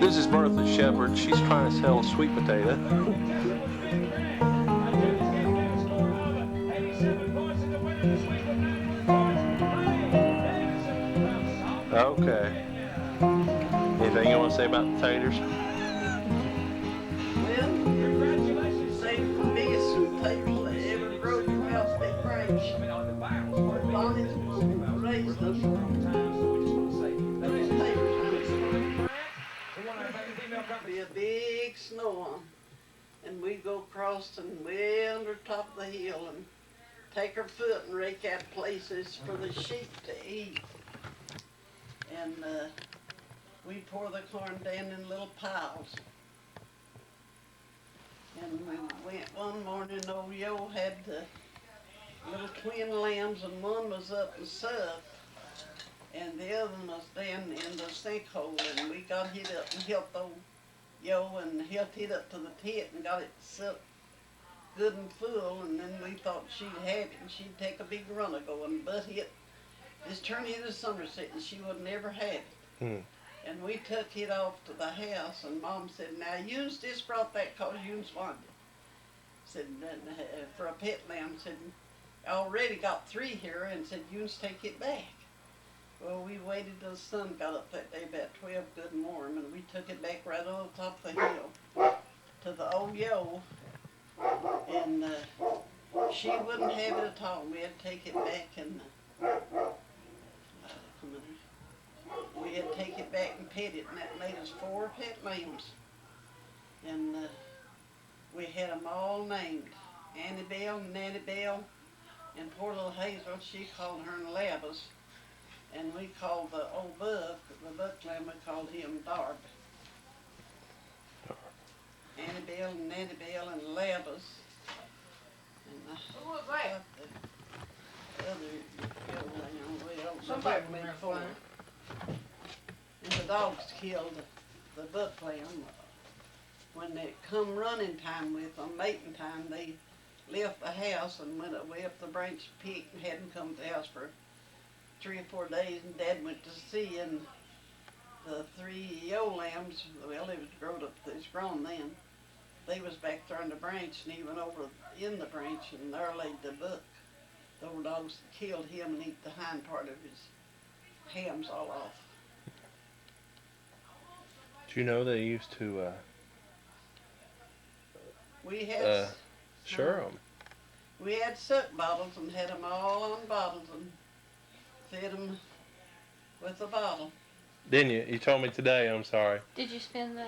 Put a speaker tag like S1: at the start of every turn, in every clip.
S1: This is Bertha Shepherd. She's trying to sell a sweet potato. Okay. Anything you want to say about the taters?
S2: Well, saved the biggest sweet taters that ever grew from out that branch. Bonnie raised them. Those taters be a big snow, and we'd go across and way under top of the hill and take her foot and rake out places for the sheep to eat. And we'd pour the corn down in little piles. And we went one morning, old Yo had the little twin lambs, and one was up and south, and the other one was down in the sinkhole, and we got hit up and helped old Yo and helped it up to the tent and got it set good and full, and then we thought she'd have it and she'd take a big run of going, but it just turned into Somerset and she would never have it. And we took it off to the house, and Mom said, now Eunice just brought that because Eunice wanted it. Said, for a pet lamb, said, I already got 3 here, and said, Eunice, take it back. Well, we waited till the sun got up that day about 12 good and warm, and we took it back right on top of the hill to the old Yo, and she wouldn't have it at all. We had to take it back, and we had to take it back and pet it, and that made us 4 pet lambs. And we had them all named, Annabelle, Nannibelle, and poor little Hazel, she called her Labas. And we called the old buck, the buck lamb, we called him Darb. Annabelle, and Nannibelle, and Labas. And
S3: Who was that?
S2: The other lamb,
S3: Somebody went there for
S2: and the dogs killed the buck lamb. When they come running time with them, mating time, they left the house and went way up the branch peak and hadn't come to the house for 3 or 4 days, and Dad went to see, and the 3 Yo lambs, well, they was grown then, they was back there on the branch, and he went over in the branch, and there laid the buck. The old dogs killed him and eat the hind part of his hams all off.
S1: Do you know they used to
S2: We had
S1: sure them?
S2: We had suck bottles and had them all on bottles and fed them with a bottle.
S1: Didn't you? You told me today. I'm sorry.
S4: Did you spend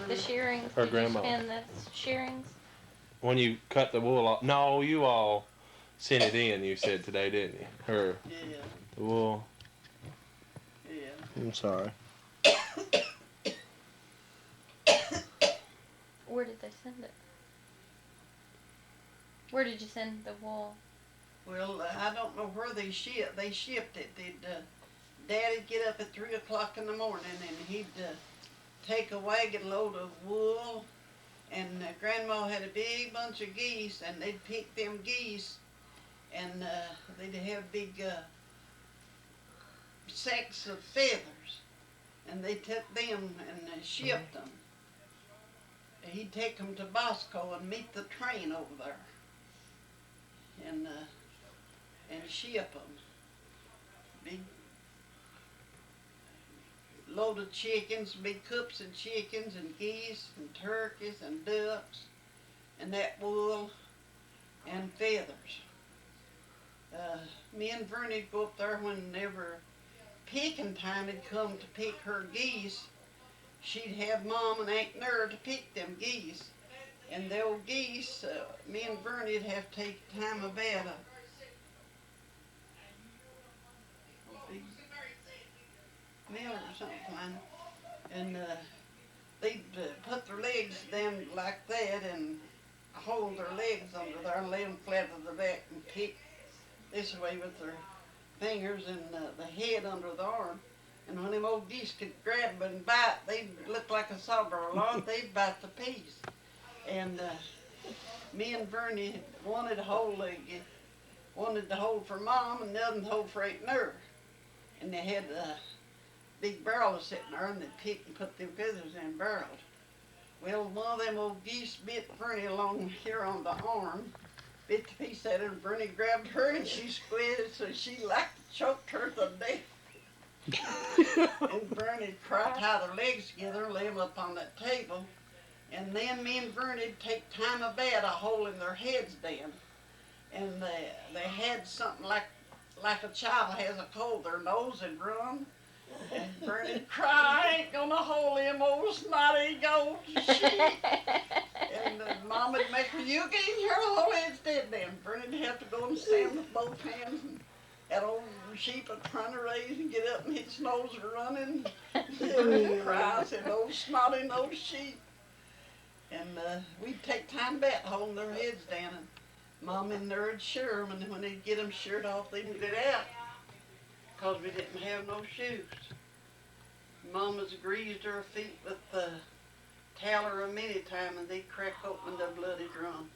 S4: the shearings?
S1: Her
S4: Did
S1: grandma.
S4: you spend the shearings?
S1: When you cut the wool off. No, you all sent it in. You said today, didn't you? Her.
S2: Yeah.
S1: The wool.
S2: Yeah.
S1: I'm sorry.
S4: Where did they send it? Where did you send the wool?
S2: Well, I don't know where they shipped. They shipped it. Dad'd get up at 3 o'clock in the morning, and he'd take a wagon load of wool, and Grandma had a big bunch of geese, and they'd pick them geese and they'd have big sacks of feathers, and they took them and shipped them. He'd take them to Bosco and meet the train over there, and ship them. Big load of chickens, big cups of chickens and geese and turkeys and ducks, and that wool and feathers. Me and Vernie'd go up there whenever picking time had come to pick her geese. She'd have Mom and Aunt Nerd to pick them geese. And the old geese, me and Vernie'd have to take time about a big meal or something. And they'd put their legs down like that and hold their legs under there and lay them flat on the back and pick this way with their fingers and the head under the arm. And when them old geese could grab and bite, they'd look like a sauber log. They'd bite the piece. And me and Vernie wanted to hold for Mom and the other to hold for Aunt Nerd. And they had a big barrel sitting there, and they'd pick and put them feathers in barrels. Well, one of them old geese bit Vernie along here on the arm, bit the piece out of her, and Vernie grabbed her and she squeezed so she like choked her to death. And Vernie cried, tie their legs together and lay them up on that table. And then me and Vernie'd take time about holding their heads down. And they had something like a child has a cold, their nose had run. And Vernie'd cry, I ain't gonna hold him old snotty goat sheep. And Mom would make her, you get her whole head's dead then. Vernie'd have to go and stand with both hands. And that old sheep would trying to raise and get up and his nose running. And cry, I said, old snotty nose sheep. And we'd take time about holding their heads down. And Mom and Nerd shear them, and when they'd get them sheared off, they'd get out. Because we didn't have no shoes. Mama's greased her feet with tallow a many times, and they'd crack open the bloody drum.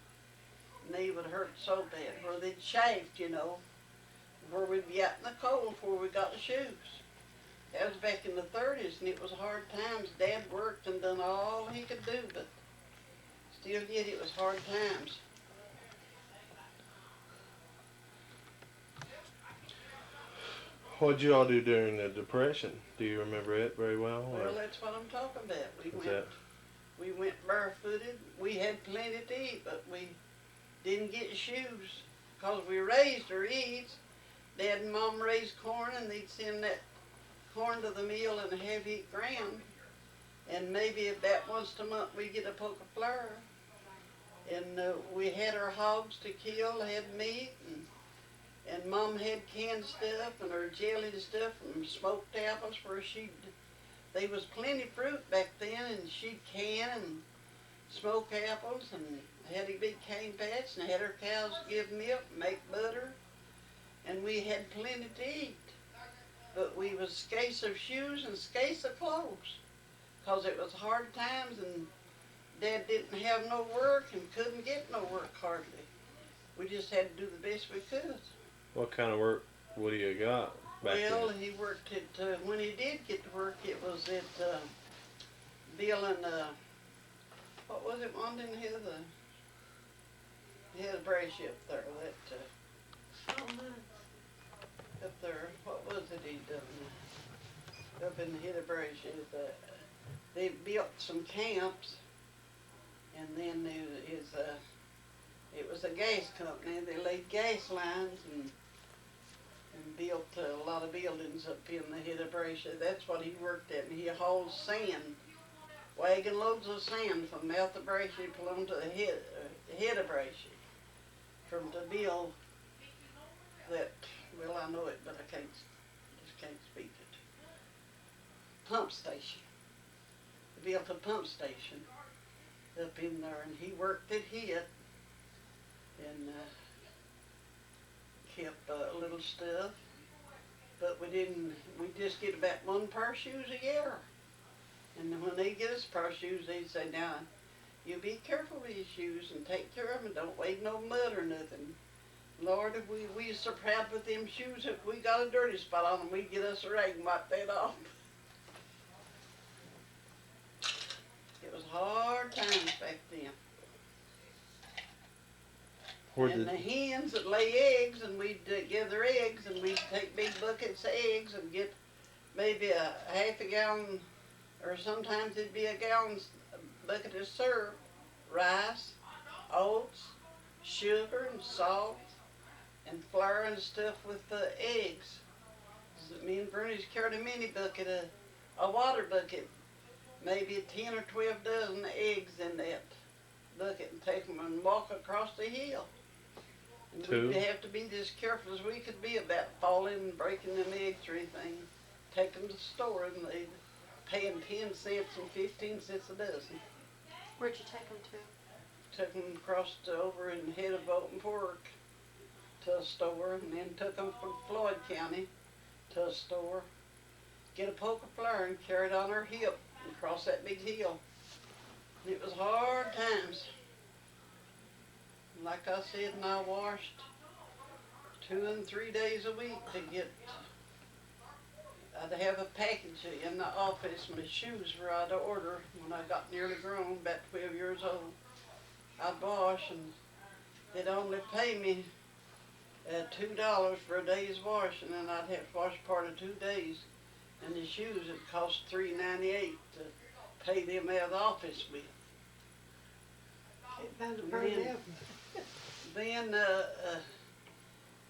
S2: And they would hurt so bad, where they'd shaved, you know, where we'd be out in the cold before we got the shoes. That was back in the 30s, and it was hard times. Dad worked and done all he could do, but still yet it was hard times.
S1: What'd you all do during the Depression? Do you remember it very well?
S2: Well, that's what I'm talking about.
S1: That?
S2: We went barefooted. We had plenty to eat, but we didn't get shoes because we raised our eats. Dad and Mom raised corn, and they'd send that corn to the mill in a heavy ground. And maybe about once a month we get a poke of flour. And we had our hogs to kill, had meat, and Mom had canned stuff and her jelly and stuff and smoked apples where they was plenty of fruit back then, and she'd can and smoke apples and had a big cane patch and had her cows give milk and make butter, and we had plenty to eat. But we was scarce of shoes and scarce of clothes because it was hard times, and Dad didn't have no work and couldn't get no work hardly. We just had to do the best we could.
S1: What kind of work would you got back
S2: Well,
S1: then?
S2: he worked at, when he did get to work, it was at dealing, what was it, London? He had a brace up there, up there, what was it he done? Up in the head of brace, they built some camps, and then it was a gas company. They laid gas lines and built a lot of buildings up in the head of Brescia. That's what he worked at, and he hauled sand, wagon loads of sand from mouth of Brescia plumb to the head of Brescia, from to build that. Well, I know it, but I just can't speak it. Pump station. They built a pump station up in there, and he worked at it and kept a little stuff. But we just get about one pair of shoes a year. And when they get us a pair of shoes, they say, now, you be careful with your shoes and take care of them and don't wade no mud or nothing. Lord, if we so proud with them shoes, if we got a dirty spot on them, we'd get us a rag and wipe that off. It was hard times back then.
S1: Where
S2: And
S1: did
S2: the hens that lay eggs, and we'd gather eggs, and we'd take big buckets of eggs and get maybe a half a gallon, or sometimes it'd be a gallon bucket of syrup, rice, oats, sugar and salt, and flour and stuff with the eggs. So me and Bernie's carried a mini bucket, a water bucket, maybe 10 or 12 dozen eggs in that bucket, and take them and walk across the hill. And we'd have to be as careful as we could be about falling and breaking them eggs or anything. Take them to the store, and they'd pay them 10 cents and 15 cents a dozen.
S4: Where'd you take them to?
S2: Took them across over and head of Open Fork to a store, and then took them from Floyd County to a store. Get a poke of flour and carry it on her hip and cross that big hill. And it was hard times. Like I said, and I washed 2 and 3 days a week to get. I'd have a package in the office. My shoes were I'd order when I got nearly grown, about 12 years old. I'd wash, and they'd only pay me $2 for a day's washing, and I'd have to wash part of 2 days. And the shoes would cost $3.98 to pay them out of the office with. Then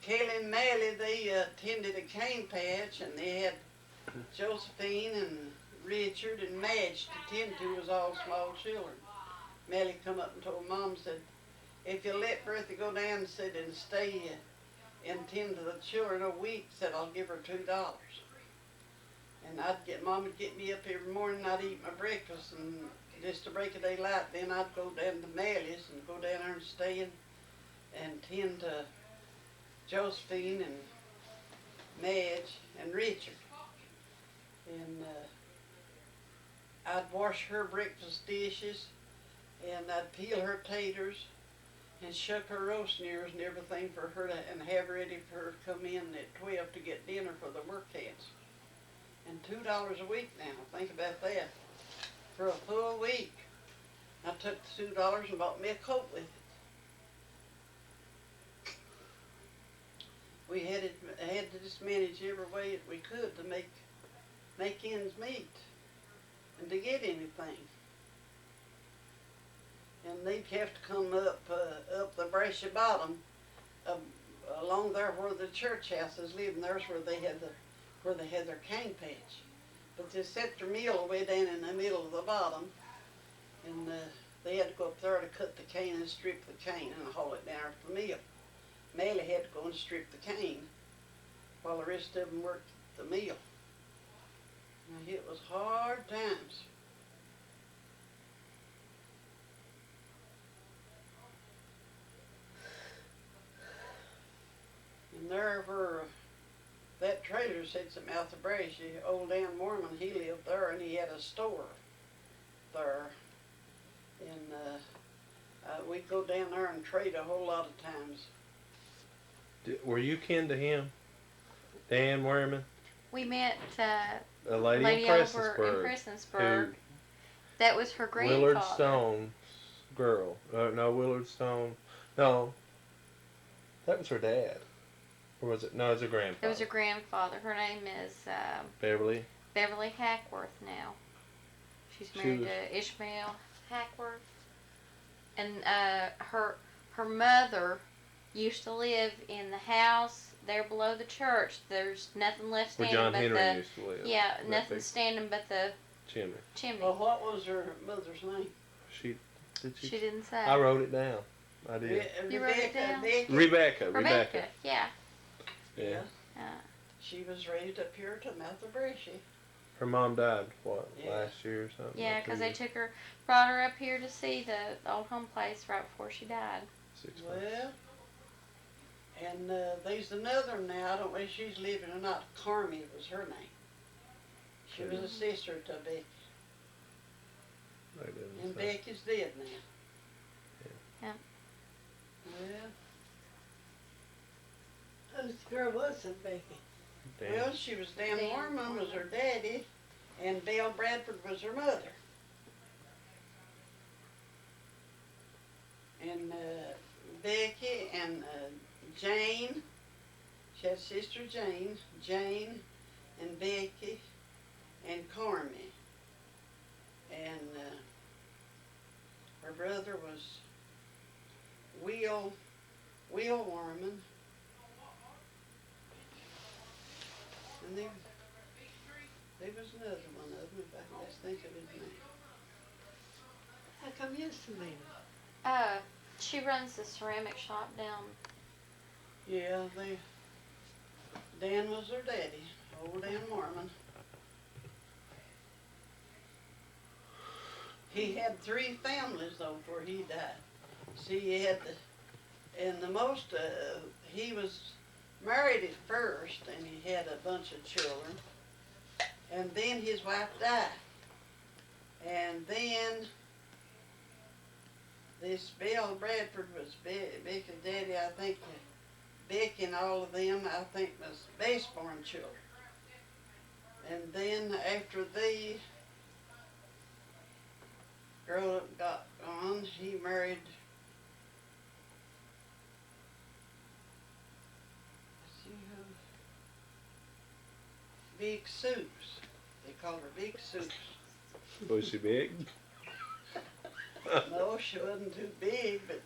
S2: Kelly and Mally, they tended a cane patch, and they had Josephine and Richard and Madge to tend to, was all small children. Mally come up and told Mom, said, if you let Bertha go down and stay and tend to the children a week, said I'll give her $2. And Mom would get me up every morning, I'd eat my breakfast, and just to break a day light, then I'd go down to Mally's and go down there and stay and tend to Josephine and Madge and Richard. And I'd wash her breakfast dishes, and I'd peel her taters and shuck her roast ears and everything for her to, and have ready for her to come in at 12 to get dinner for the work hands. And $2 a week now, think about that. For a full week. I took the $2 and bought me a coat with it. We had to just manage every way that we could to make ends meet and to get anything. And they'd have to come up the brushy bottom, along there where the church houses lived, and there's where they had their cane patch. But they set their meal away down in the middle of the bottom, and they had to go up there to cut the cane and strip the cane and haul it down for the meal. Mally had to go and strip the cane while the rest of them worked the meal. Now, it was hard times. And there were, that trailer sits at Mouth of Brashy. Old Dan Mormon, he lived there, and he had a store there. And we'd go down there and trade a whole lot of times.
S1: Were you kin to him? Dan Werman?
S4: We met
S1: A lady in
S4: over in
S1: Prestonsburg.
S4: Prestonsburg. That was her grandfather.
S1: Willard Stone's girl. No, Willard Stone. No. That was her dad. Or was it? No, it was her grandfather.
S4: It was her grandfather. Her name is
S1: Beverly.
S4: Beverly Hackworth now. She's married to Ishmael Hackworth. And her mother used to live in the house there below the church. There's nothing left
S1: Where
S4: standing
S1: John
S4: but
S1: Henry used to live.
S4: Yeah, nothing standing but the
S1: chimney.
S2: Well, what was her mother's name?
S1: She
S4: didn't say.
S1: I wrote it down. I did.
S4: You wrote it down?
S1: Rebecca.
S4: Yeah.
S1: Yeah.
S2: She was raised up here to Mouth of Brashy.
S1: Her mom died, what,
S2: Yeah.
S1: last year or something?
S4: Yeah,
S1: Or 2
S4: because they
S1: years?
S4: brought her up here to see the old home place right before she died.
S1: 6 months.
S2: Well, and there's another one now. I don't know if she's living or not. Carmy was her name. She was a sister to Becky.
S1: They didn't
S2: And
S1: say.
S2: Becky's dead now.
S4: Yeah.
S2: Well,
S3: Whose girl was it, Becky?
S1: Dan.
S2: Well, she was Dan
S4: Dan
S2: Warman was her
S4: Warman.
S2: daddy, and Dale Bradford was her mother. And Becky and Jane, she had a sister Jane and Becky and Carmy. And her brother was Will Warman. And there was another one of them, if I can just think of his name.
S3: How come you used to meet her?
S4: She runs the ceramic shop down.
S2: Yeah, Dan was her daddy, old Dan Warman. He had 3 families though before he died. See, he had he was married at first, and he had a bunch of children, and then his wife died, and then this Bill Bradford was Becky's daddy. I think Becky and all of them, I think, was base-born children. And then after they grown up, got on, he married. Big Sue's. They called her Big Sue's.
S1: Was she big?
S2: No, she wasn't too big, but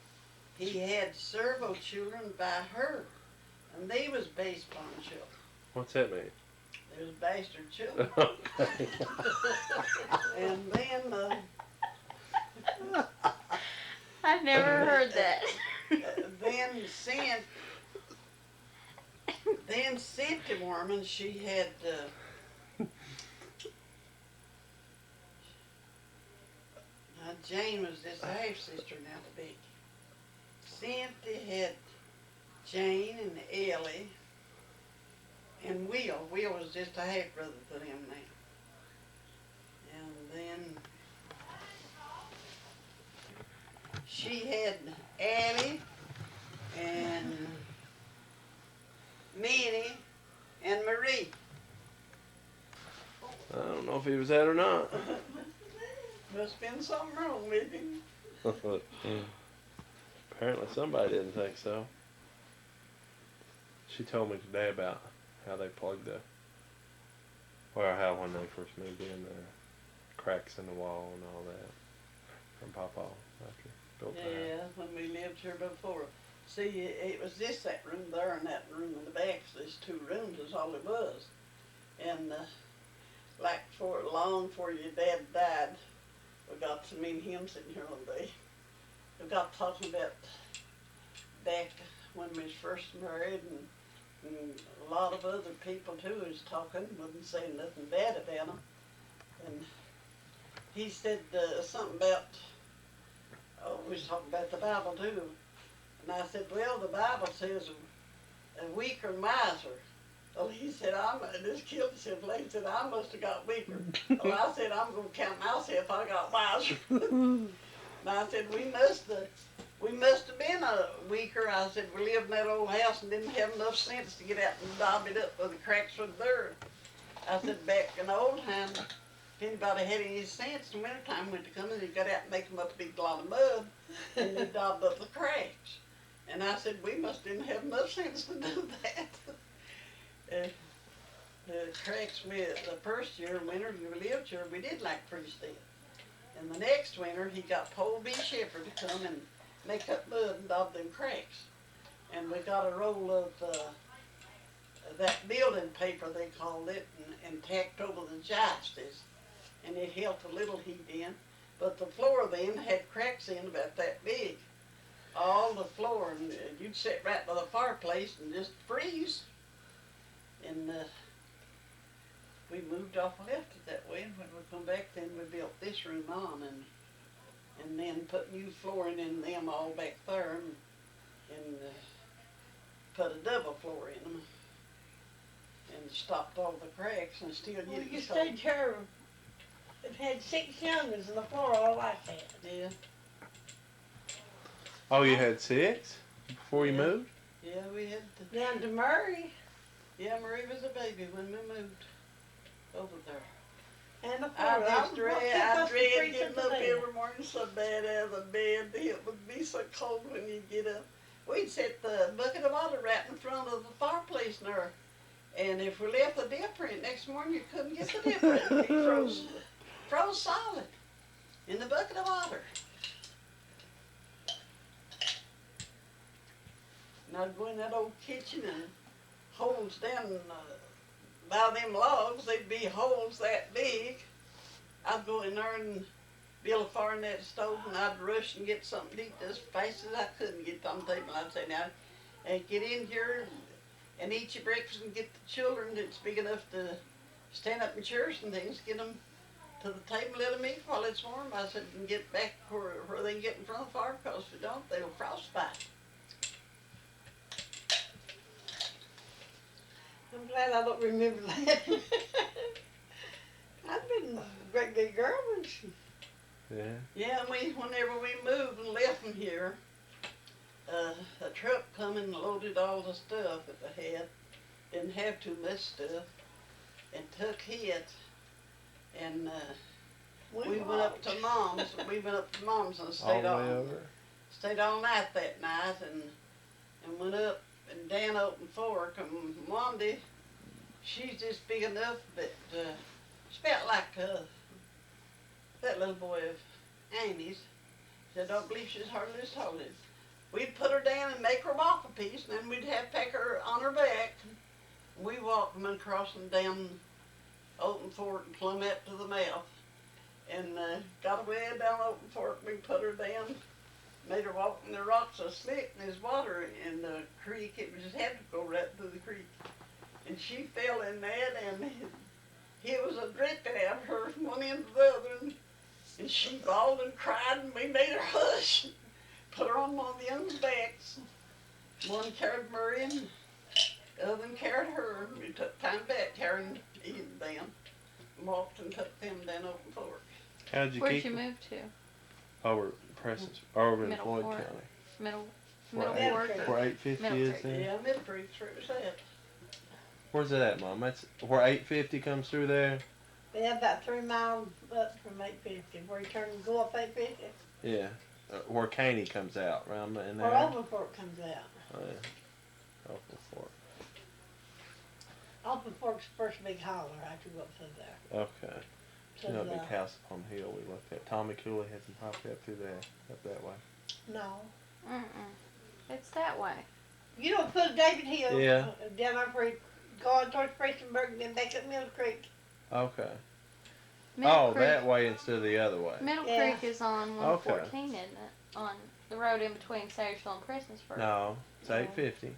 S2: he had several children by her, and they was base-born children.
S1: What's that mean?
S2: They was bastard children.
S1: Okay.
S2: And then
S4: I've never heard that.
S2: then Cynthia Warman, she had Jane was just a half sister now to Becky. Cynthia had Jane and Ellie, and Will. Will was just a half brother to them now. And then she had Allie and Minnie and Marie.
S1: I don't know if he was that or not.
S2: Must have been something wrong with him.
S1: Apparently somebody didn't think so. She told me today about how they plugged how when they first moved in, the cracks in the wall and all that from Papa after built the house.
S2: Yeah, when we lived here before. See, it was just that room there and that room in the back. So these 2 rooms is all it was. And like long before your dad died, we got to meet him sitting here one day. We got talking about back when we was first married, and a lot of other people too was talking, wasn't saying nothing bad about him. And he said something about, we was talking about the Bible too. And I said, well, the Bible says a weaker miser. Well, he said, this kid said, he said, I must have got weaker. Well, I said, I'm going to count myself, I got wiser. And I said, we must have been weaker. I said, we lived in that old house and didn't have enough sense to get out and daub it up where the cracks were there. I said, back in the old time, if anybody had any sense in wintertime when to come in, they got out and make them up a big lot of mud, and they daubed up the cracks. And I said, we must didn't have enough sense to do that. The cracks the first year, winter, you lived here, we did like pretty still. And the next winter, he got Paul B. Shepherd to come and make up mud and daub them cracks. And we got a roll of that building paper, they called it, and tacked over the joists. And it held a little heat in. But the floor then had cracks in about that big. All the floor, and you'd sit right by the fireplace and just freeze. And we moved off and left it that way, and when we come back then we built this room on, and then put new flooring in them all back there, and put a double floor in them, and stopped all the cracks, and still
S3: Well, you
S2: cold.
S3: stayed here. It had 6 youngers on the floor all like that.
S2: Yeah,
S1: Oh, you had 6 before you
S2: Yeah.
S1: moved?
S2: Yeah, we had to.
S3: Down to Murray
S2: Yeah, Marie was a baby when we moved over there.
S3: and the
S2: I
S3: Florida.
S2: just dread, I dread getting up every morning so bad out of the bed. It would be so cold when you get up. We'd set the bucket of water right in front of the fireplace there. And if we left the dip print next morning, you couldn't get the dip print. It froze solid in the bucket of water. And I'd go in that old kitchen and holes down by them logs, they'd be holes that big. I'd go in there and build a fire in that stove, and I'd rush and get something to eat as fast as I could and get on the table. I'd say, now, and get in here and eat your breakfast and get the children that's big enough to stand up in chairs and things, get them to the table, let them eat while it's warm. I said, and get back where they can get in front of the fire, because if they don't, they'll frostbite.
S3: I'm glad I don't remember that. I've been a great big girl when she.
S1: Yeah.
S2: Yeah, and whenever we moved and left from here, a truck come and loaded all the stuff that they had. Didn't have too much stuff, and took it. And we went up to Mom's. We went up to Mom's and
S1: All
S2: stayed
S1: the way over.
S2: Stayed all night that night, and went up and down open fork. And Monday, she's just big enough that she felt like that little boy of Amy's. I don't believe she's hardly as tall as. We'd put her down and make her walk a piece, and then we'd have to take her on her back. We walked them across and down open fork and plumb up to the mouth. And got away down open fork. We put her down, made her walk, and the rocks are slick, and there's water in the creek. It just had to go right through the creek. And she fell in that, and it was a dripping out of her from one end to the other. And she bawled and cried, and we made her hush. Put her on one of the young's backs. One carried Murray, and the other one carried her. We took time back carrying them. Walked and took them down open fork.
S1: How'd you
S4: Where'd
S1: keep
S4: you
S1: them?
S4: move to?
S1: Over Presence, over in
S4: Middle
S1: Floyd
S4: Fork.
S1: County.
S4: Middle
S1: Where
S4: Fork?
S3: Creek.
S1: Where 850
S4: Middle
S1: is
S4: Creek.
S1: there?
S2: Yeah, Middle Creek's where it's at.
S1: Where's it at, Mom? That's where 850 comes through there?
S3: Yeah, about 3 miles up from 850, where you turn and go up 850,
S1: Yeah. Where Caney comes out, around in there.
S3: or Open comes out.
S1: Oh, yeah. Open Fork.
S3: Open Fork's the first big holler after you go up through there.
S1: Okay.
S3: To
S1: You know,
S3: the-
S1: big house up on the hill we looked at. Tommy Cooley had some property up through there, up that way.
S3: No.
S4: Mm-mm. It's that way.
S3: You don't put David Hill
S1: Yeah.
S3: down over where you go on towards Prestonburg and then back up Middle Creek.
S1: Okay.
S4: Middle Creek,
S1: that way instead of the other way.
S4: Middle
S3: Yeah.
S4: Creek is on
S1: Okay.
S4: 114, isn't it? On the road in between Sayersville and Christmasburg.
S1: No, it's
S3: Yeah.
S1: 850.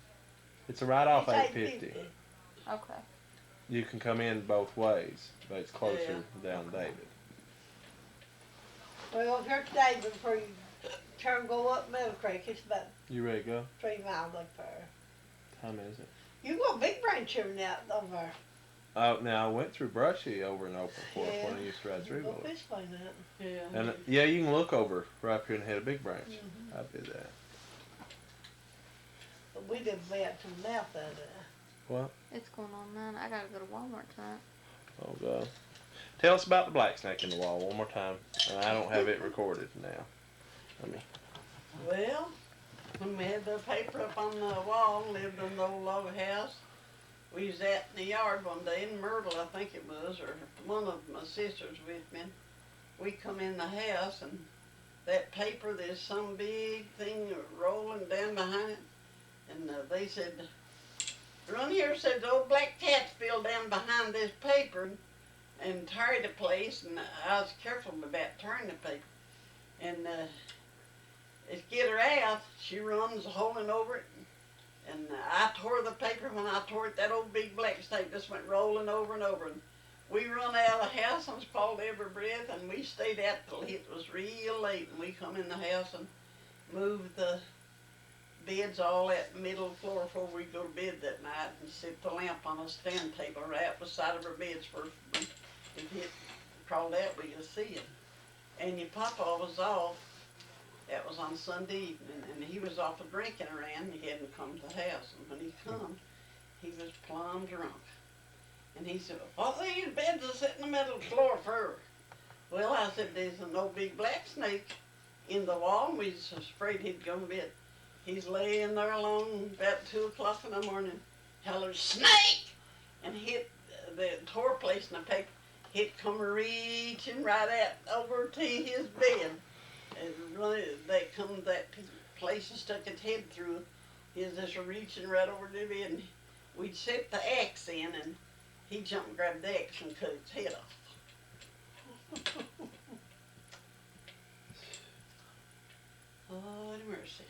S1: It's right off
S3: It's
S1: 850.
S4: Okay.
S1: You can come in both ways, but it's closer down David.
S3: Well, here's David before you turn and go up Middle Creek. It's about
S1: You ready to go?
S3: 3 miles up there.
S1: Time is it?
S3: You got big branch children out over there.
S1: Oh, now I went through Brushy over in Open Fork
S3: Yeah.
S1: when I used to ride through
S3: Go
S1: Boulder.
S3: fish by that.
S2: Yeah.
S1: And yeah, you can look over right up here and hit a big branch.
S3: Mhm.
S1: I did that.
S3: But we didn't way up to the mouth of it.
S4: It's going on 9. I gotta go to Walmart tonight.
S1: Oh God. Tell us about the blacksnake in the wall one more time. And I don't have it recorded now.
S2: Well, when we had the paper up on the wall, lived in the old log house, we was out in the yard one day, and Myrtle, I think it was, or one of my sisters with me, we come in the house, and that paper, there's some big thing rolling down behind it, and they said, run here, said the old black cat fell down behind this paper and teared the place, and I was careful about tearing the paper, and to get her out, she runs holding over it, and I tore the paper. When I tore it, that old big black snake just went rolling over and over. And we run out of the house and called every breath, and we stayed out till it was real late. And we come in the house and moved the beds all at the middle floor before we go to bed that night, and set the lamp on a stand table right beside of our beds first. If it crawled out, we could see it. And your papa was off That was on Sunday evening, and he was off a drinking around. He hadn't come to the house, and when he come, he was plumb drunk. And he said, "What are these beds are sitting in the middle of the floor for?" Well, I said, "There's no big black snake in the wall." We was afraid he'd come bit. He's laying there alone about 2 o'clock in the morning, hollers, "Snake!" and hit the tore place in the paper. He'd come reaching right out over to his bed. And really, that place and stuck its head through. He was just reaching right over to the bed, and we'd set the axe in, and he jumped and grabbed the axe and cut its head off. Lord mercy.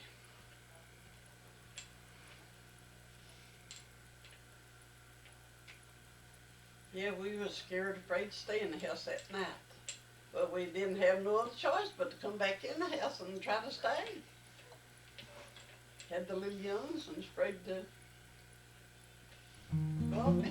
S2: Yeah, we was scared, afraid to stay in the house that night. But we didn't have no other choice but to come back in the house and try to stay. Had the little youngs and sprayed the golf